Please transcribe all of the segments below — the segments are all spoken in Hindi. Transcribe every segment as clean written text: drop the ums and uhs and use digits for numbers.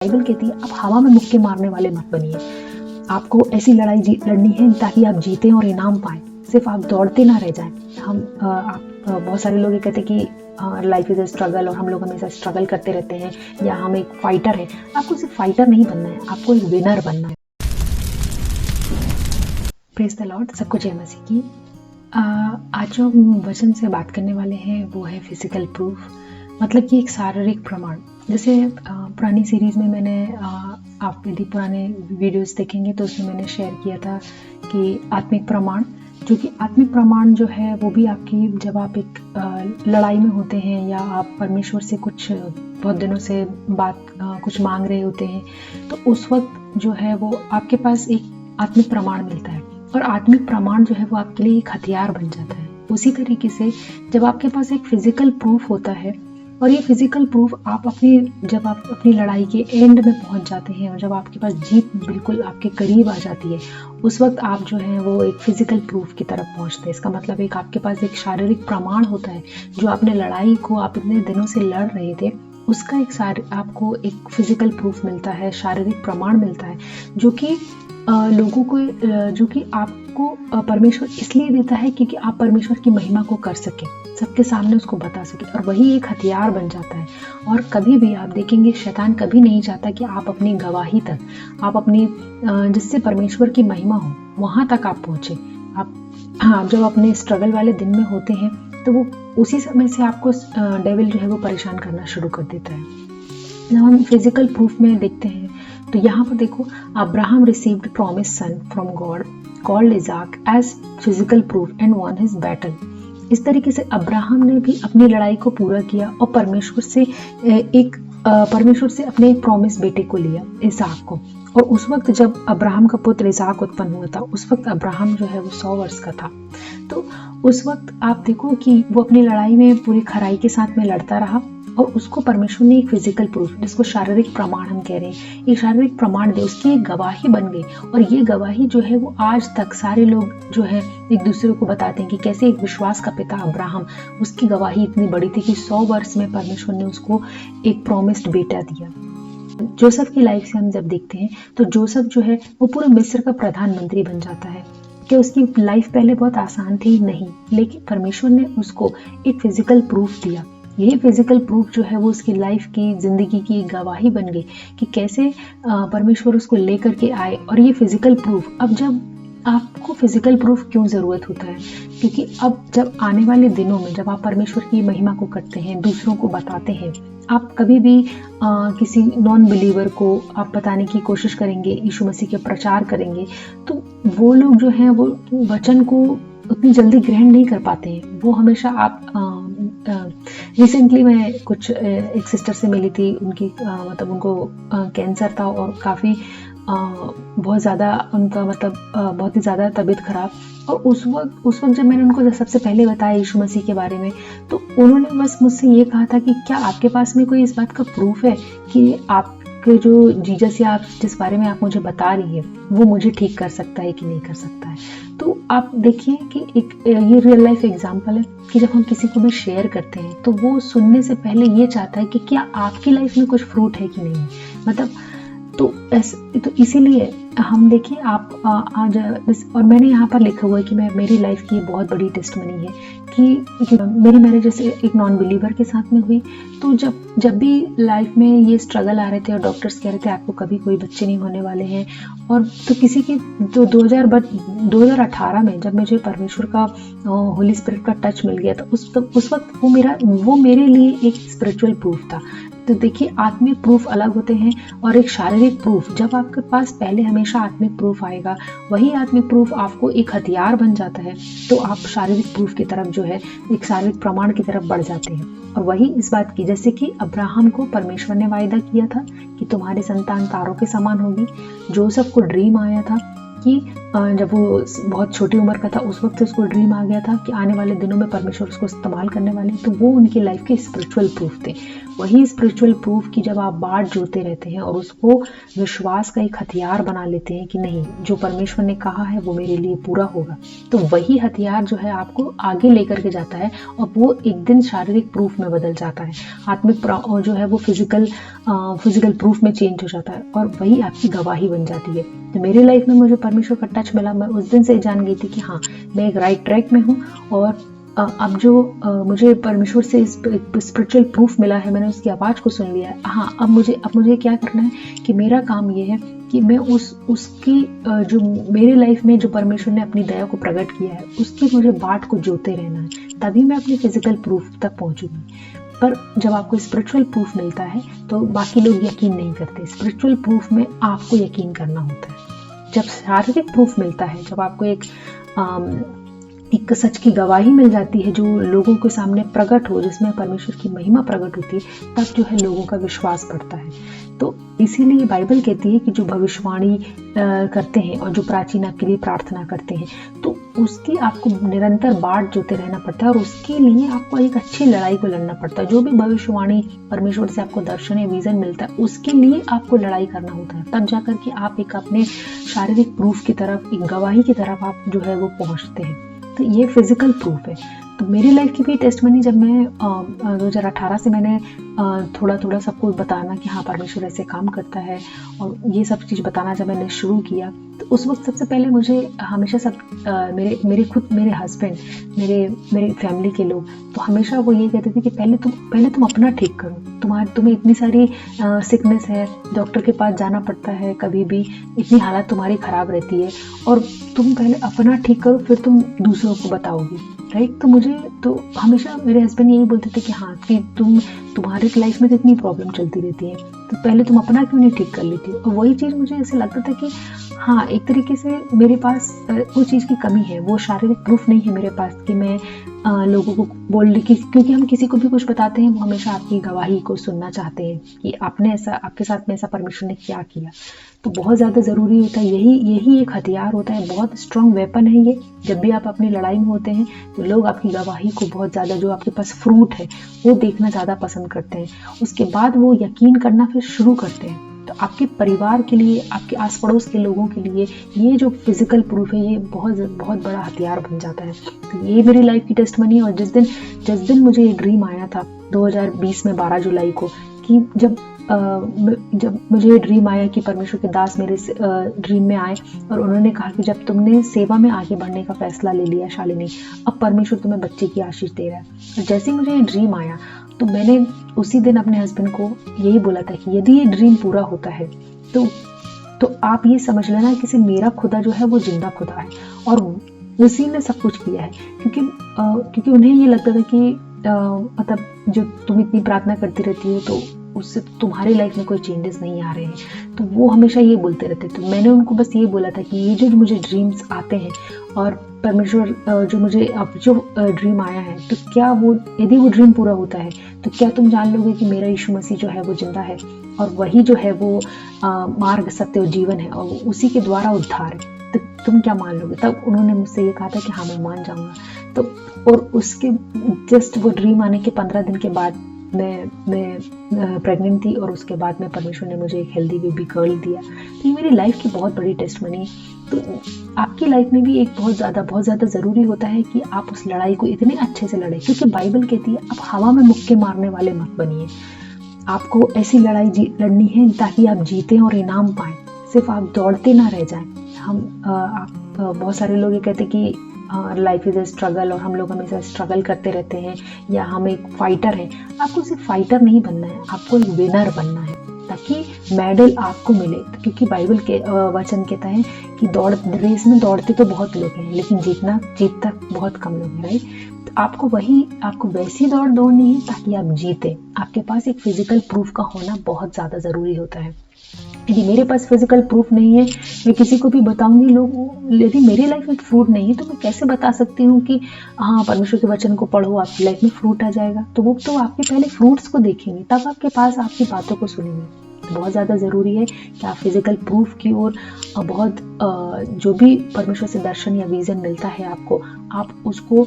बाइबल कहती है आप हवा में मुक्के मारने वाले मत बनिए। आपको ऐसी लड़ाई लड़नी है ताकि आप जीतें और इनाम पाएं, सिर्फ आप दौड़ते ना रह जाएं। बहुत सारे लोग ये कहते हैं कि लाइफ इज अ स्ट्रगल और हम लोग हमेशा स्ट्रगल करते रहते हैं, या हम एक फाइटर है। आपको सिर्फ फाइटर नहीं बनना है, आपको एक विनर बनना है। प्रेज द लॉर्ड, सबको जय मसीह की। आज जो हम वचन से बात करने वाले हैं वो है फिजिकल प्रूफ, मतलब कि एक शारीरिक प्रमाण। जैसे पुरानी सीरीज में मैंने आप यदि पुराने वीडियोस देखेंगे तो उसमें मैंने शेयर किया था कि आत्मिक प्रमाण, जो कि आत्मिक प्रमाण जो है वो भी आपकी, जब आप एक लड़ाई में होते हैं या आप परमेश्वर से कुछ बहुत दिनों से कुछ मांग रहे होते हैं, तो उस वक्त जो है वो आपके पास एक आत्मिक प्रमाण मिलता है, और आत्मिक प्रमाण जो है वो आपके लिए एक हथियार बन जाता है। उसी तरीके से जब आपके पास एक फिजिकल प्रूफ होता है, और ये फिजिकल प्रूफ जब आप अपनी लड़ाई के एंड में पहुंच जाते हैं और जब आपके पास जीत बिल्कुल आपके करीब आ जाती है, उस वक्त आप जो है वो एक फिजिकल प्रूफ की तरफ पहुंचते हैं। इसका मतलब एक आपके पास एक शारीरिक प्रमाण होता है, जो आपने लड़ाई को आप इतने दिनों से लड़ रहे थे, उसका आपको एक फिजिकल प्रूफ मिलता है, शारीरिक प्रमाण मिलता है, जो कि लोगों को जो कि आपको परमेश्वर इसलिए देता है क्योंकि आप परमेश्वर की महिमा को कर सके, सबके सामने उसको बता सके, और वही एक हथियार बन जाता है। और कभी भी आप देखेंगे शैतान कभी नहीं चाहता कि आप अपनी गवाही तक, आप अपनी जिससे परमेश्वर की महिमा हो वहां तक आप पहुंचे। आप जब अपने स्ट्रगल वाले दिन में होते हैं तो वो उसी समय से आपको डेविल जो है वो परेशान करना शुरू कर देता है। जब हम फिजिकल प्रूफ में देखते हैं तो यहाँ पर देखो, Abraham received promise son from God called Isaac as physical proof and won his battle. इस तरीके से अब्राहम ने भी अपनी लड़ाई को पूरा किया और परमेश्वर से अपने एक प्रॉमिस बेटे को लिया, इसाक को। और उस वक्त जब अब्राहम का पुत्र इसाक उत्पन्न हुआ था, उस वक्त अब्राहम जो है वो 100 वर्ष का था। तो उस वक्त आप देखो कि वो अपनी लड़ाई में पूरी खराई के साथ में लड़ता रहा, और उसको परमेश्वर ने एक फिजिकल प्रूफ, जिसको शारीरिक प्रमाण हम कह रहे हैं, एक शारीरिक प्रमाण दे, उसकी एक गवाही बन गई। और ये गवाही जो है वो आज तक सारे लोग जो है एक दूसरे को बताते हैं कि कैसे एक विश्वास का पिता अब्राहम, उसकी गवाही इतनी बड़ी थी कि 100 वर्ष में परमेश्वर ने उसको एक प्रॉमिस्ड बेटा दिया। जोसेफ की लाइफ से हम जब देखते हैं तो जोसेफ जो है वो पूरे मिस्र का प्रधानमंत्री बन जाता है। कि उसकी लाइफ पहले बहुत आसान थी नहीं, लेकिन परमेश्वर ने उसको एक फिजिकल प्रूफ दिया। यही फिजिकल प्रूफ जो है वो उसकी लाइफ की, जिंदगी की गवाही बन गई कि कैसे परमेश्वर उसको लेकर के आए। और ये फिजिकल प्रूफ, अब जब आपको फिजिकल प्रूफ क्यों जरूरत होता है, क्योंकि अब जब आने वाले दिनों में जब आप परमेश्वर की महिमा को करते हैं, दूसरों को बताते हैं, आप कभी भी किसी नॉन बिलीवर को आप बताने की कोशिश करेंगे, यीशु मसीह के प्रचार करेंगे, तो वो लोग जो हैं वो वचन को उतनी जल्दी ग्रहण नहीं कर पाते हैं। वो हमेशा रिसेंटली मैं एक सिस्टर से मिली थी, उनकी मतलब उनको कैंसर था और काफ़ी बहुत ज़्यादा उनका बहुत ही ज़्यादा तबीयत खराब। और उस वक्त जब मैंने उनको सबसे पहले बताया यीशु मसीह के बारे में, तो उन्होंने बस मुझसे ये कहा था कि क्या आपके पास में कोई इस बात का प्रूफ है कि आपके जो जीसस या आप जिस बारे में आप मुझे बता रही है वो मुझे ठीक कर सकता है कि नहीं कर सकता है। तो आप देखिए कि ये रियल लाइफ एग्जांपल है कि जब हम किसी को भी शेयर करते हैं तो वो सुनने से पहले ये चाहता है कि क्या आपकी लाइफ में कुछ फ्रूट है कि नहीं, मतलब तो इसीलिए हम देखिए आप आज, और मैंने यहाँ पर लिखा हुआ है कि मेरी लाइफ की बहुत बड़ी टेस्टमनी है कि मेरी मैरिज जैसे एक नॉन बिलीवर के साथ में हुई। तो जब भी लाइफ में ये स्ट्रगल आ रहे थे और डॉक्टर्स कह रहे थे आपको कभी कोई बच्चे नहीं होने वाले हैं, और तो किसी की तो 2018 में जब मुझे परमेश्वर का होली स्पिरिट का टच मिल गया, तो उस वक्त वो मेरे लिए एक स्पिरिचुअल प्रूफ था। तो देखिए आत्मिक प्रूफ अलग होते हैं और एक शारीरिक प्रूफ। जब आपके पास पहले हमेशा आत्मिक प्रूफ आएगा, वही आत्मिक प्रूफ आपको एक हथियार बन जाता है, तो आप शारीरिक प्रूफ की तरफ जो है एक शारीरिक प्रमाण की तरफ बढ़ जाते हैं। और वही इस बात की, जैसे कि अब्राहम को परमेश्वर ने वायदा किया था कि तुम्हारी संतान तारों के समान होगी। जोसेफ को ड्रीम आया था कि जब वो बहुत छोटी उम्र का था उस वक्त उसको ड्रीम आ गया था कि आने वाले दिनों में परमेश्वर उसको इस्तेमाल करने वाले हैं, तो वो उनकी लाइफ के स्पिरिचुअल प्रूफ थे। वही स्पिरिचुअल प्रूफ की जब आप बाट जोते रहते हैं और उसको विश्वास का एक हथियार बना लेते हैं कि नहीं, जो परमेश्वर ने कहा है वो मेरे लिए पूरा होगा, तो वही हथियार जो है आपको आगे लेकर के जाता है और वो एक दिन शारीरिक प्रूफ में बदल जाता है, आत्मिक जो है वो फिजिकल प्रूफ में चेंज हो जाता है और वही आपकी गवाही बन जाती है। तो मेरी लाइफ में मुझे परमेश्वर का टच मिला, मैं उस दिन से जान गई थी कि हाँ, मैं एक राइट ट्रैक में हूँ और अब जो मुझे परमेश्वर से स्पिरिचुअल प्रूफ मिला है, मैंने उसकी आवाज़ को सुन लिया है। हाँ, अब मुझे क्या करना है कि मेरा काम ये है कि मैं उसकी जो मेरे लाइफ में जो परमेश्वर ने अपनी दया को प्रकट किया है उसकी मुझे बाट को जोते रहना है, तभी मैं अपने फिजिकल प्रूफ तक पहुंचूंगी। पर जब आपको स्पिरिचुअल प्रूफ मिलता है तो बाकी लोग यकीन नहीं करते, स्पिरिचुअल प्रूफ में आपको यकीन करना होता है। जब शारीरिक प्रूफ मिलता है, जब आपको एक सच की गवाही मिल जाती है जो लोगों के सामने प्रकट हो, जिसमें परमेश्वर की महिमा प्रकट होती है, तब जो है लोगों का विश्वास बढ़ता है। तो इसीलिए बाइबल कहती है कि जो भविष्यवाणी करते हैं और जो प्राचीन आपके लिए प्रार्थना करते हैं, तो उसकी आपको निरंतर बाट जोते रहना पड़ता है और उसके लिए आपको एक अच्छी लड़ाई को लड़ना पड़ता है। जो भी भविष्यवाणी परमेश्वर से आपको दर्शन या विजन मिलता है उसके लिए आपको लड़ाई करना होता है, तब जाकर के आप एक अपने शारीरिक प्रूफ की तरफ, एक गवाही की तरफ आप जो है वो पहुंचते हैं। तो ये फिजिकल प्रूफ है। तो मेरी लाइफ की भी टेस्टमनी, जब मैं 2018 से मैंने थोड़ा थोड़ा सबको बताना कि हाँ परमेश्वर ऐसे काम करता है और ये सब चीज़ बताना जब मैंने शुरू किया, तो उस वक्त सबसे पहले मुझे हमेशा सब मेरे हस्बैंड, मेरे फैमिली के लोग तो हमेशा वो ये कहते थे कि पहले तुम अपना ठीक करो, तुम्हें इतनी सारी सिकनेस है, डॉक्टर के पास जाना पड़ता है, कभी भी इतनी हालत तुम्हारी खराब रहती है और तुम पहले अपना ठीक करो फिर तुम दूसरों को बताओगी, राइट। तो मुझे तो हमेशा मेरे हस्बैंड यही बोलते थे कि हाँ कि तुम्हारे लाइफ में तो इतनी प्रॉब्लम चलती रहती है, तो पहले तुम अपना क्यों नहीं ठीक कर लेती। और वही चीज़ मुझे ऐसे लगता था कि हाँ, एक तरीके से मेरे पास वो चीज़ की कमी है, वो शारीरिक प्रूफ नहीं है मेरे पास कि मैं लोगों को बोल रही, क्योंकि हम किसी को भी कुछ बताते हैं वो हमेशा आपकी गवाही को सुनना चाहते हैं कि आपके साथ में ऐसा परमेश्वर ने क्या किया। तो बहुत ज़्यादा ज़रूरी होता है, यही एक हथियार होता है, बहुत स्ट्रॉन्ग वेपन है ये। जब भी आप अपनी लड़ाई में होते हैं तो लोग आपकी गवाही को बहुत ज़्यादा, जो आपके पास फ्रूट है वो देखना ज़्यादा पसंद करते हैं, उसके बाद वो यकीन करना फिर शुरू करते हैं। तो आपके परिवार के लिए, आपके आस पड़ोस के लोगों के लिए ये जो फिजिकल प्रूफ है ये बहुत बहुत बड़ा हथियार बन जाता है। तो ये मेरी लाइफ की टेस्टमनी है। और जिस दिन मुझे ये ड्रीम आया था 2020 में 12 जुलाई को, कि जब मुझे ये ड्रीम आया कि परमेश्वर के दास मेरे ड्रीम में आए और उन्होंने कहा कि जब तुमने सेवा में आगे बढ़ने का फैसला ले लिया शालिनी, अब परमेश्वर तुम्हें बच्चे की आशीष दे रहा है। और जैसे ही मुझे ये ड्रीम आया तो मैंने उसी दिन अपने हस्बैंड को यही बोला था कि यदि ये ड्रीम पूरा होता है तो आप ये समझ लेना कि मेरा खुदा जो है वो जिंदा खुदा है और उसी ने सब कुछ किया है। क्योंकि उन्हें ये लगता था कि मतलब जो तुम इतनी प्रार्थना करती रहती हो तो उससे तुम्हारी लाइफ में कोई चेंजेस नहीं आ रहे हैं, तो वो हमेशा ये बोलते रहते। तो मैंने उनको बस ये बोला था कि ये जो मुझे ड्रीम्स आते हैं और परमेश्वर जो मुझे अब जो ड्रीम आया है, तो क्या वो, यदि वो ड्रीम पूरा होता है तो क्या तुम जान लोगे कि मेरा यीशु मसीह जो है वो जिंदा है और वही जो है वो मार्ग, सत्य और जीवन है और उसी के द्वारा उद्धार है, तो तुम क्या मान लोगे। तब उन्होंने मुझसे ये कहा था कि हाँ मैं मान जाऊंगा। तो और उसके जस्ट वो ड्रीम आने के 15 दिन के बाद मैं प्रेग्नेंट थी और उसके बाद में परमेश्वर ने मुझे एक हेल्दी बेबी गर्ल दिया। तो ये मेरी लाइफ की बहुत बड़ी टेस्टमनी। तो आपकी लाइफ में भी एक बहुत ज़्यादा ज़रूरी होता है कि आप उस लड़ाई को इतने अच्छे से लड़ें, क्योंकि बाइबल कहती है आप हवा में मुक्के मारने वाले मत बनिए। आपको ऐसी लड़ाई लड़नी है ताकि आप जीतें और इनाम पाएं, सिर्फ आप दौड़ते ना रह जाएं। बहुत सारे लोग ये कहते कि लाइफ इज ए स्ट्रगल और हम लोग हमेशा स्ट्रगल करते रहते हैं या हम एक फाइटर हैं। आपको सिर्फ फाइटर नहीं बनना है, आपको एक विनर बनना है ताकि मेडल आपको मिले। क्योंकि बाइबल के वचन कहता है कि रेस में दौड़ते तो बहुत लोग हैं लेकिन जीतता बहुत कम लोग हैं, राइट। तो आपको वैसी दौड़ दौड़नी है ताकि आप जीते। आपके पास एक फिजिकल प्रूफ का होना बहुत ज़्यादा ज़रूरी होता है। यदि मेरे पास फिजिकल प्रूफ नहीं है, मैं किसी को भी बताऊंगी, यदि मेरी लाइफ में फ्रूट नहीं है तो मैं कैसे बता सकती हूँ कि हाँ परमेश्वर के वचन को पढ़ो आपकी लाइफ में फ्रूट आ जाएगा। तो वो तो आपके पहले फ्रूट्स को देखेंगे तब आपके पास आपकी बातों को सुनेंगे। बहुत ज़्यादा ज़रूरी है कि आप फिज़िकल प्रूफ की ओर बहुत जो भी परमेश्वर से दर्शन या विज़न मिलता है आपको, आप उसको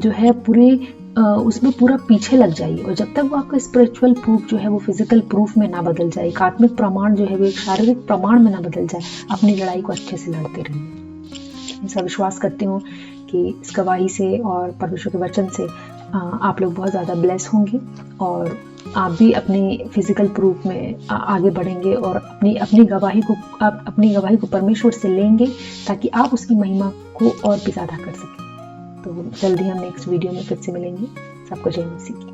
जो है पूरे उसमें पूरा पीछे लग जाइए, और जब तक वो आपका स्पिरिचुअल प्रूफ जो है वो फिजिकल प्रूफ में ना बदल जाए, एक आत्मिक प्रमाण जो है वो एक शारीरिक प्रमाण में ना बदल जाए, अपनी लड़ाई को अच्छे से लड़ते रहिए। ऐसा विश्वास करती हूँ कि इस गवाही से और परमेश्वर के वचन से आप लोग बहुत ज़्यादा ब्लेस होंगे, और आप भी अपनी फिजिकल प्रूफ में आगे बढ़ेंगे, और अपनी अपनी गवाही को परमेश्वर से लेंगे, ताकि आप उसकी महिमा को और भी ज़्यादा कर सकें। तो जल्दी हम नेक्स्ट वीडियो में फिर से मिलेंगे। सबको जय मसीह की।